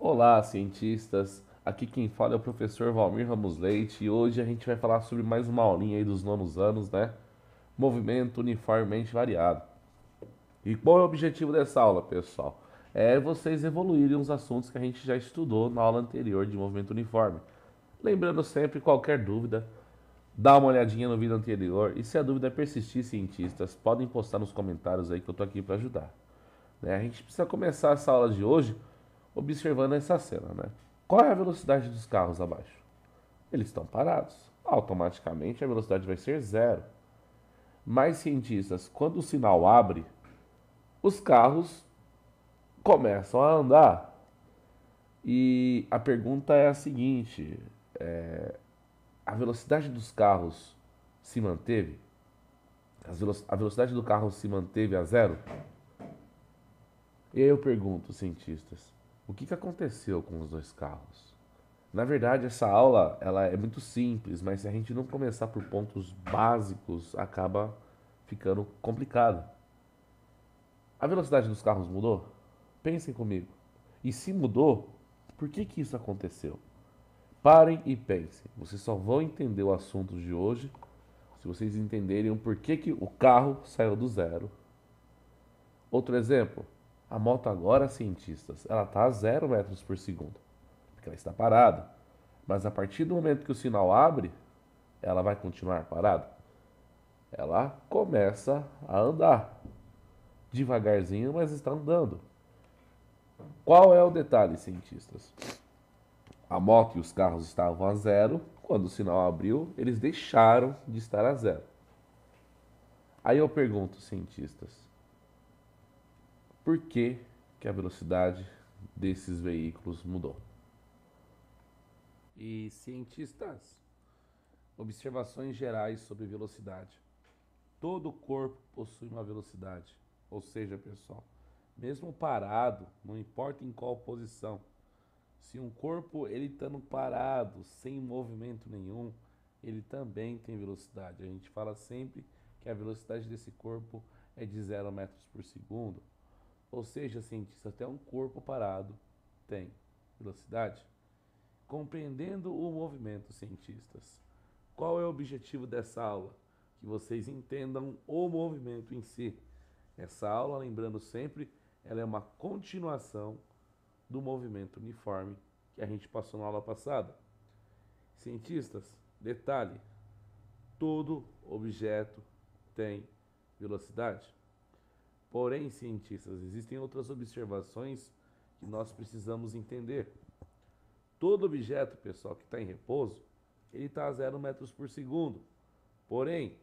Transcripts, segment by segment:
Olá, cientistas! Aqui quem fala é o professor Valmir Ramos Leite e hoje a gente vai falar sobre mais uma aulinha aí dos nonos anos, né? Movimento uniformemente variado. E qual é o objetivo dessa aula, pessoal? É vocês evoluírem os assuntos que a gente já estudou na aula anterior de movimento uniforme. Lembrando sempre, qualquer dúvida, dá uma olhadinha no vídeo anterior e se a dúvida persistir, cientistas, podem postar nos comentários aí que eu tô aqui para ajudar. Né? A gente precisa começar essa aula de hoje observando essa cena, né? Qual é a velocidade dos carros abaixo? Eles estão parados. Automaticamente a velocidade vai ser zero. Mas cientistas, quando o sinal abre, os carros começam a andar. E a pergunta é a seguinte: a velocidade dos carros se manteve? A velocidade do carro se manteve a zero? E aí eu pergunto, cientistas, o que aconteceu com os dois carros? Na verdade, essa aula ela é muito simples, mas se a gente não começar por pontos básicos, acaba ficando complicado. A velocidade dos carros mudou? Pensem comigo. E se mudou, por que isso aconteceu? Parem e pensem. Vocês só vão entender o assunto de hoje se vocês entenderem o porquê que o carro saiu do zero. Outro exemplo, a moto agora, cientistas, ela está a 0 metros por segundo, porque ela está parada. Mas a partir do momento que o sinal abre, ela vai continuar parada? Ela começa a andar. Devagarzinho, mas está andando. Qual é o detalhe, cientistas? A moto e os carros estavam a zero. Quando o sinal abriu, eles deixaram de estar a zero. Aí eu pergunto, cientistas, por que a velocidade desses veículos mudou? E cientistas, observações gerais sobre velocidade. Todo o corpo possui uma velocidade. Ou seja, pessoal, mesmo parado, não importa em qual posição, se um corpo ele estando parado, sem movimento nenhum, ele também tem velocidade. A gente fala sempre que a velocidade desse corpo é de 0 metros por segundo. Ou seja, cientista, até um corpo parado tem velocidade. Compreendendo o movimento, cientistas, qual é o objetivo dessa aula? Que vocês entendam o movimento em si. Essa aula, lembrando sempre, ela é uma continuação do movimento uniforme que a gente passou na aula passada. Cientistas, detalhe: todo objeto tem velocidade. Porém, cientistas, existem outras observações que nós precisamos entender. Todo objeto, pessoal, que está em repouso, ele está a 0 metros por segundo. Porém,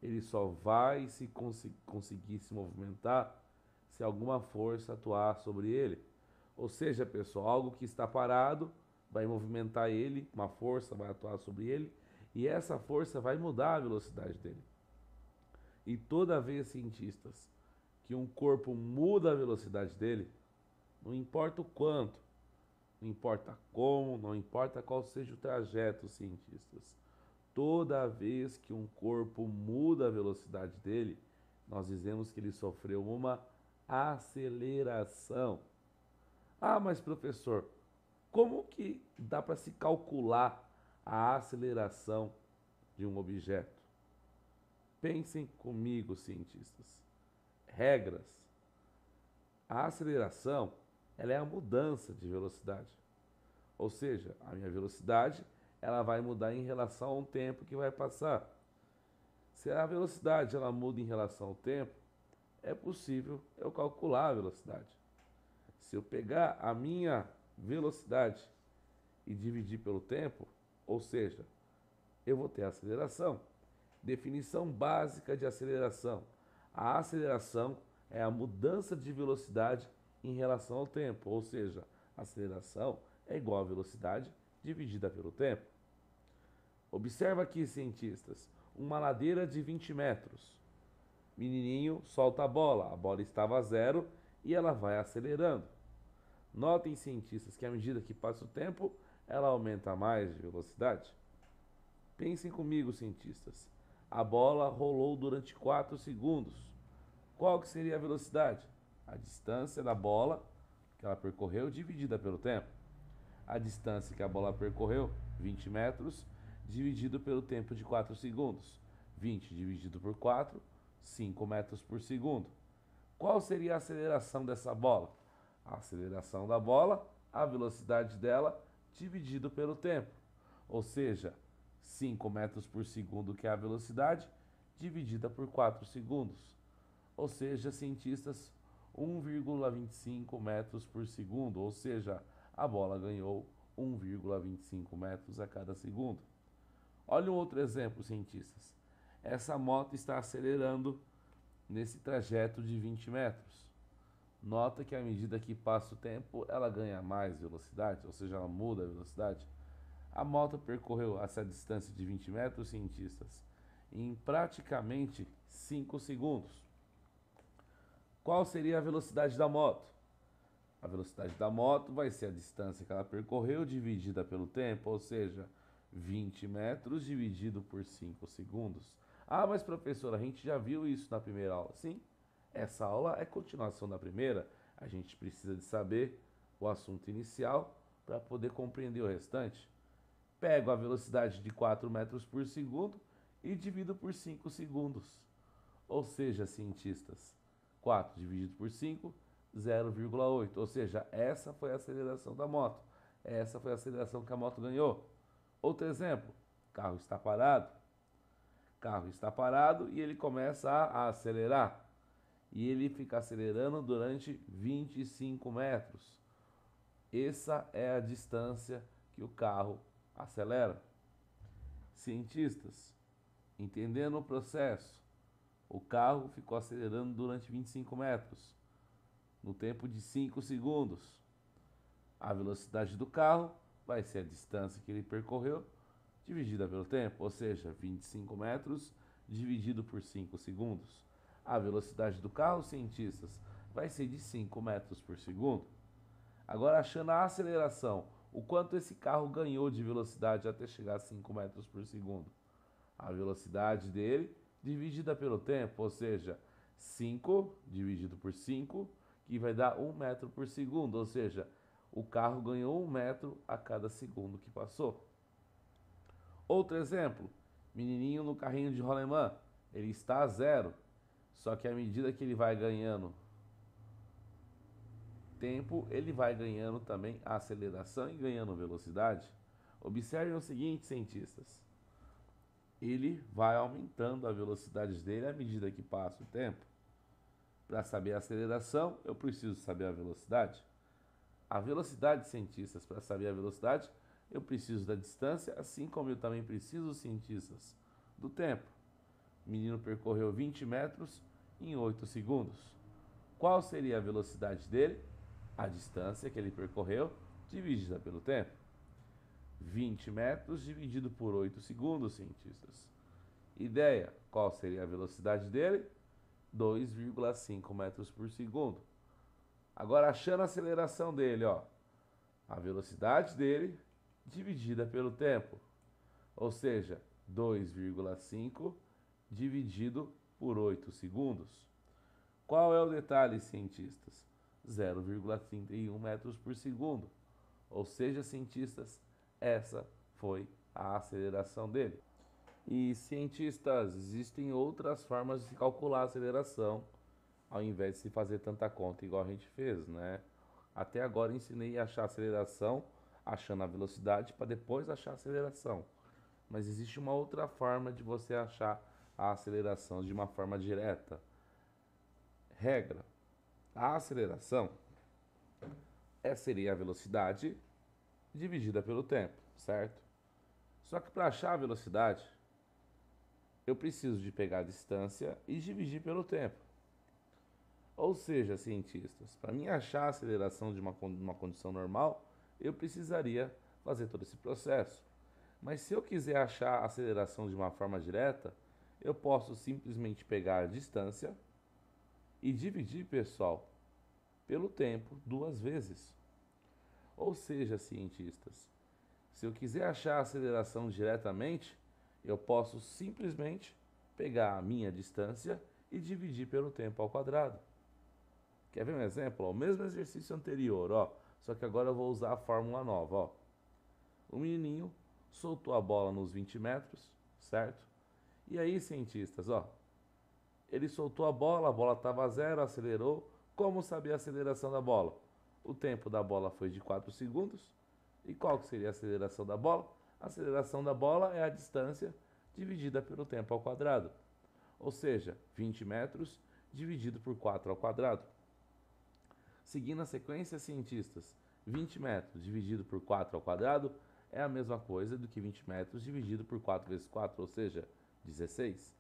ele só vai se conseguir se movimentar se alguma força atuar sobre ele. Ou seja, pessoal, algo que está parado vai movimentar ele, uma força vai atuar sobre ele, e essa força vai mudar a velocidade dele. E toda vez, cientistas, que um corpo muda a velocidade dele, não importa o quanto, não importa como, não importa qual seja o trajeto, cientistas. Toda vez que um corpo muda a velocidade dele, nós dizemos que ele sofreu uma aceleração. Ah, mas professor, como que dá para se calcular a aceleração de um objeto? Pensem comigo, cientistas. Regras. A aceleração, ela é a mudança de velocidade. Ou seja, a minha velocidade, ela vai mudar em relação ao tempo que vai passar. Se a velocidade ela muda em relação ao tempo, é possível eu calcular a velocidade. Se eu pegar a minha velocidade e dividir pelo tempo, ou seja, eu vou ter a aceleração. Definição básica de aceleração. A aceleração é a mudança de velocidade em relação ao tempo, ou seja, a aceleração é igual a velocidade dividida pelo tempo. Observa aqui, cientistas, uma ladeira de 20 metros. Menininho solta a bola estava a zero e ela vai acelerando. Notem, cientistas, que à medida que passa o tempo, ela aumenta mais de velocidade. Pensem comigo, cientistas. A bola rolou durante 4 segundos. Qual que seria a velocidade? A distância da bola que ela percorreu dividida pelo tempo. A distância que a bola percorreu, 20 metros, dividido pelo tempo de 4 segundos. 20 dividido por 4, 5 metros por segundo. Qual seria a aceleração dessa bola? A aceleração da bola, a velocidade dela, dividido pelo tempo. Ou seja, 5 metros por segundo, que é a velocidade, dividida por 4 segundos. Ou seja, cientistas, 1,25 metros por segundo. Ou seja, a bola ganhou 1,25 metros a cada segundo. Olha um outro exemplo, cientistas. Essa moto está acelerando nesse trajeto de 20 metros. Nota que à medida que passa o tempo, ela ganha mais velocidade, ou seja, ela muda a velocidade. A moto percorreu essa distância de 20 metros, cientistas, em praticamente 5 segundos. Qual seria a velocidade da moto? A velocidade da moto vai ser a distância que ela percorreu dividida pelo tempo, ou seja, 20 metros dividido por 5 segundos. Ah, mas professor, a gente já viu isso na primeira aula. Sim, essa aula é continuação da primeira. A gente precisa de saber o assunto inicial para poder compreender o restante. Pego a velocidade de 4 metros por segundo e divido por 5 segundos. Ou seja, cientistas, 4 dividido por 5, 0,8. Ou seja, essa foi a aceleração da moto. Essa foi a aceleração que a moto ganhou. Outro exemplo, carro está parado. Carro está parado e ele começa a acelerar. E ele fica acelerando durante 25 metros. Essa é a distância que o carro acelera. Cientistas, entendendo o processo, o carro ficou acelerando durante 25 metros, no tempo de 5 segundos. A velocidade do carro vai ser a distância que ele percorreu dividida pelo tempo, ou seja, 25 metros dividido por 5 segundos. A velocidade do carro, cientistas, vai ser de 5 metros por segundo. Agora, achando a aceleração, o quanto esse carro ganhou de velocidade até chegar a 5 metros por segundo? A velocidade dele dividida pelo tempo, ou seja, 5 dividido por 5, que vai dar 1 metro por segundo, ou seja, o carro ganhou 1 metro a cada segundo que passou. Outro exemplo, menininho no carrinho de rolemã, ele está a zero, só que à medida que ele vai ganhando tempo, ele vai ganhando também a aceleração e ganhando velocidade. Observem o seguinte, cientistas, ele vai aumentando a velocidade dele à medida que passa o tempo. Para saber a aceleração, eu preciso saber a velocidade. A velocidade, cientistas, para saber a velocidade, eu preciso da distância, assim como eu também preciso, cientistas, do tempo. O menino percorreu 20 metros em 8 segundos. Qual seria a velocidade dele? A distância que ele percorreu dividida pelo tempo. 20 metros dividido por 8 segundos, cientistas. Ideia, qual seria a velocidade dele? 2,5 metros por segundo. Agora, achando a aceleração dele, ó, a velocidade dele dividida pelo tempo, ou seja, 2,5 dividido por 8 segundos. Qual é o detalhe, cientistas? 0,31 metros por segundo. Ou seja, cientistas, essa foi a aceleração dele. E cientistas, existem outras formas de calcular a aceleração, ao invés de se fazer tanta conta igual a gente fez, né? Até agora ensinei a achar a aceleração, achando a velocidade, para depois achar a aceleração. Mas existe uma outra forma de você achar a aceleração de uma forma direta. Regra: a aceleração seria a velocidade dividida pelo tempo, certo? Só que para achar a velocidade, eu preciso de pegar a distância e dividir pelo tempo. Ou seja, cientistas, para mim achar a aceleração de uma condição normal, eu precisaria fazer todo esse processo. Mas se eu quiser achar a aceleração de uma forma direta, eu posso simplesmente pegar a distância e dividir, pessoal, pelo tempo 2 vezes. Ou seja, cientistas, se eu quiser achar a aceleração diretamente, eu posso simplesmente pegar a minha distância e dividir pelo tempo ao quadrado. Quer ver um exemplo? Ó, o mesmo exercício anterior, ó. Só que agora eu vou usar a fórmula nova, ó. O menininho soltou a bola nos 20 metros, certo? E aí, cientistas, ó. Ele soltou a bola estava a zero, acelerou. Como saber a aceleração da bola? O tempo da bola foi de 4 segundos. E qual que seria a aceleração da bola? A aceleração da bola é a distância dividida pelo tempo ao quadrado. Ou seja, 20 metros dividido por 4 ao quadrado. Seguindo a sequência, cientistas, 20 metros dividido por 4 ao quadrado é a mesma coisa do que 20 metros dividido por 4 vezes 4, ou seja, 16.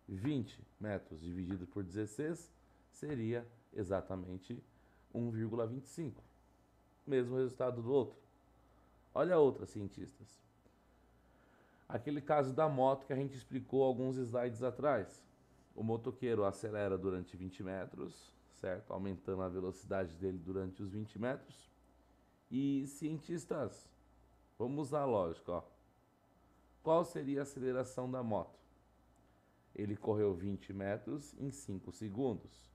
20 metros dividido por 16 seria exatamente 1,25. Mesmo resultado do outro. Olha a outra, cientistas. Aquele caso da moto que a gente explicou alguns slides atrás. O motoqueiro acelera durante 20 metros, certo? Aumentando a velocidade dele durante os 20 metros. E cientistas, vamos usar a lógica, ó. Qual seria a aceleração da moto? Ele correu 20 metros em 5 segundos.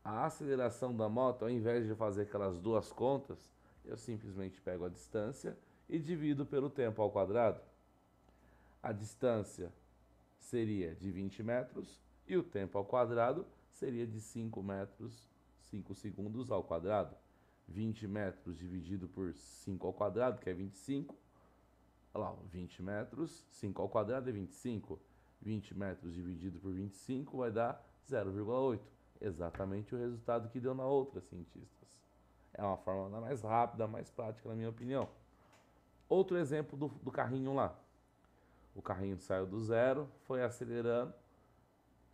A aceleração da moto, ao invés de fazer aquelas duas contas, eu simplesmente pego a distância e divido pelo tempo ao quadrado. A distância seria de 20 metros e o tempo ao quadrado seria de 5 metros, 5 segundos ao quadrado. 20 metros dividido por 5 ao quadrado, que é 25. Olha lá, 20 metros, 5 ao quadrado é 25. 20 metros dividido por 25 vai dar 0,8. Exatamente o resultado que deu na outra, cientistas. É uma forma mais rápida, mais prática, na minha opinião. Outro exemplo do carrinho lá. O carrinho saiu do zero, foi acelerando,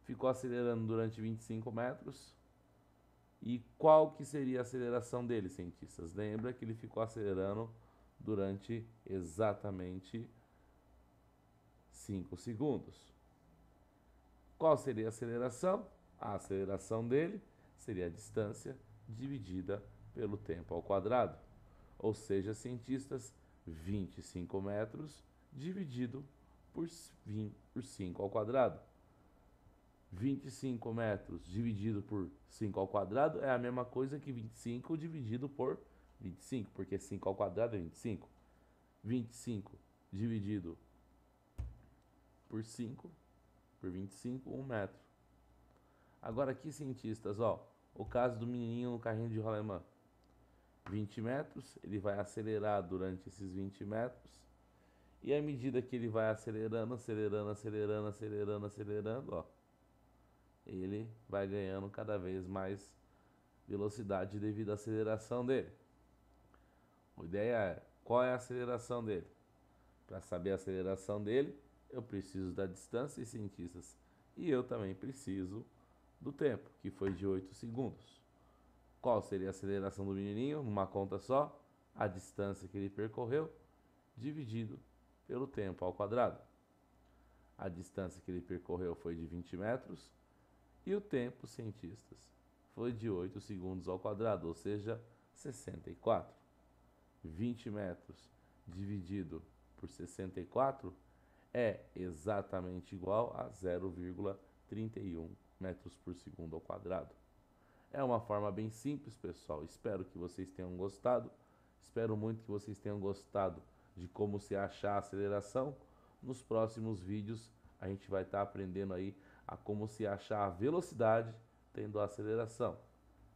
ficou acelerando durante 25 metros. E qual que seria a aceleração dele, cientistas? Lembra que ele ficou acelerando durante exatamente 5 segundos. Qual seria a aceleração? A aceleração dele seria a distância dividida pelo tempo ao quadrado. Ou seja, cientistas, 25 metros dividido por 5 ao quadrado. 25 metros dividido por 5 ao quadrado é a mesma coisa que 25 dividido por 25, porque 5 ao quadrado é 25. 25 dividido por 5 por 25, 1 metro. Agora aqui, cientistas, ó, o caso do menininho no carrinho de rolemã. 20 metros, ele vai acelerar durante esses 20 metros. E à medida que ele vai acelerando, ó, ele vai ganhando cada vez mais velocidade devido à aceleração dele. A ideia é, qual é a aceleração dele? Para saber a aceleração dele, eu preciso da distância, e cientistas, e eu também preciso do tempo, que foi de 8 segundos. Qual seria a aceleração do menininho? Numa conta só, a distância que ele percorreu, dividido pelo tempo ao quadrado. A distância que ele percorreu foi de 20 metros, e o tempo, cientistas, foi de 8 segundos ao quadrado, ou seja, 64. 20 metros dividido por 64 é exatamente igual a 0,31 metros por segundo ao quadrado. É uma forma bem simples, pessoal. Espero que vocês tenham gostado. Espero muito que vocês tenham gostado de como se achar a aceleração. Nos próximos vídeos a gente vai estar aprendendo aí a como se achar a velocidade tendo a aceleração.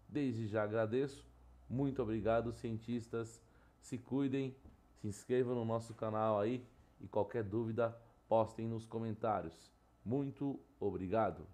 Desde já agradeço. Muito obrigado, cientistas. Se cuidem, se inscrevam no nosso canal aí e qualquer dúvida postem nos comentários. Muito obrigado.